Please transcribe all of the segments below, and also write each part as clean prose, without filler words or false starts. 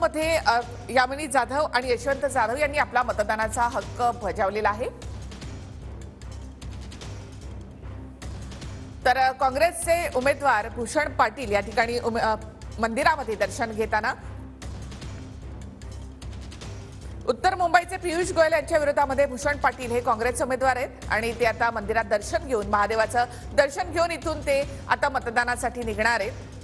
मध्ये यामिनी जाधव आणि यशवंत जाधव यांनी आपला मतदानाचा हक्क बजावलेला आहे। तर काँग्रेसचे उमेदवार भूषण पाटील या ठिकाणी मंदिरामध्ये दर्शन घेताना उत्तर मुंबईचे पियुष गोयल यांच्या विरोधामध्ये भूषण पाटील हे काँग्रेसचे उमेदवार आहेत आणि ते आता मंदिरात दर्शन घेऊन महादेवाचं दर्शन घेऊन इथून ते आता मतदानासाठी निघणार आहेत।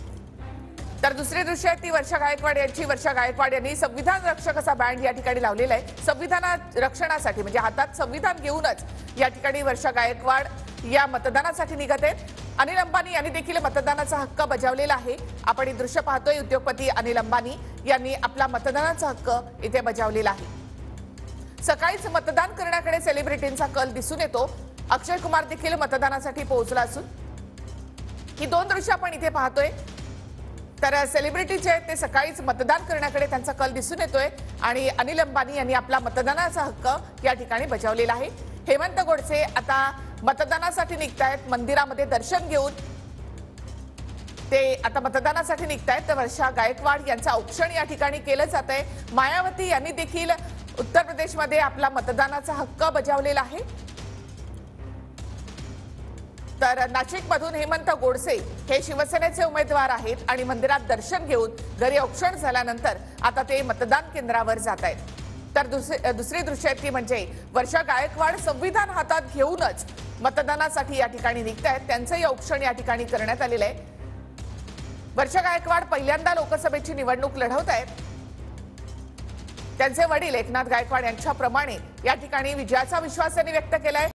तर दुसरी दृश्य आहे ती वर्षा गायकवाड यांची। वर्षा गायकवाड यांनी संविधान रक्षक असा बँड या ठिकाणी लावलेला आहे। संविधान रक्षणासाठी म्हणजे हातात संविधान घेऊनच या ठिकाणी वर्षा गायकवाड या मतदानासाठी निघत आहेत। अनिल अंबानी यांनी देखील मतदानाचा हक्क बजावलेला आहे। आपण हे दृश्य पाहतोय, उद्योगपती अनिल अंबानी यांनी आपला मतदानाचा हक्क इथे बजावलेला आहे। सकाळीच मतदान करण्याकडे सेलिब्रिटींचा कल दिसून येतो। अक्षय कुमार देखील मतदानासाठी पोहोचला असून ही दोन दृश्य आपण इथे पाहतोय। तर सेलिब्रिटीचे ते सकाळीच मतदान करण्याकडे त्यांचा कल दिसून येतोय आणि अनिल अंबानी यांनी आपला मतदानाचा हक्क या ठिकाणी बजावलेला आहे। हेमंत गोडसे आता मतदानासाठी निघतायत, मंदिरामध्ये दर्शन घेऊन ते आता मतदानासाठी निघतायत। तर वर्षा गायकवाड यांचं औक्षण या ठिकाणी केलं जात आहे। मायावती यांनी देखील उत्तर प्रदेशमध्ये आपला मतदानाचा हक्क बजावलेला आहे। तर नाशिकमधून हेमंत गोडसे हे शिवसेनेचे उमेदवार आहेत आणि मंदिरात दर्शन घेऊन घरी औक्षण झाल्यानंतर आता ते मतदान केंद्रावर जात आहेत। तर दुसरी दृश्य आहे ती म्हणजे वर्षा गायकवाड संविधान हातात घेऊनच मतदानासाठी या ठिकाणी निघतायत। त्यांचंही औक्षण या ठिकाणी करण्यात आलेलं आहे। वर्षा गायकवाड पहिल्यांदा लोकसभेची निवडणूक लढवत आहेत। त्यांचे वडील एकनाथ गायकवाड यांच्याप्रमाणे या ठिकाणी विजयाचा विश्वास त्यांनी व्यक्त केलाय।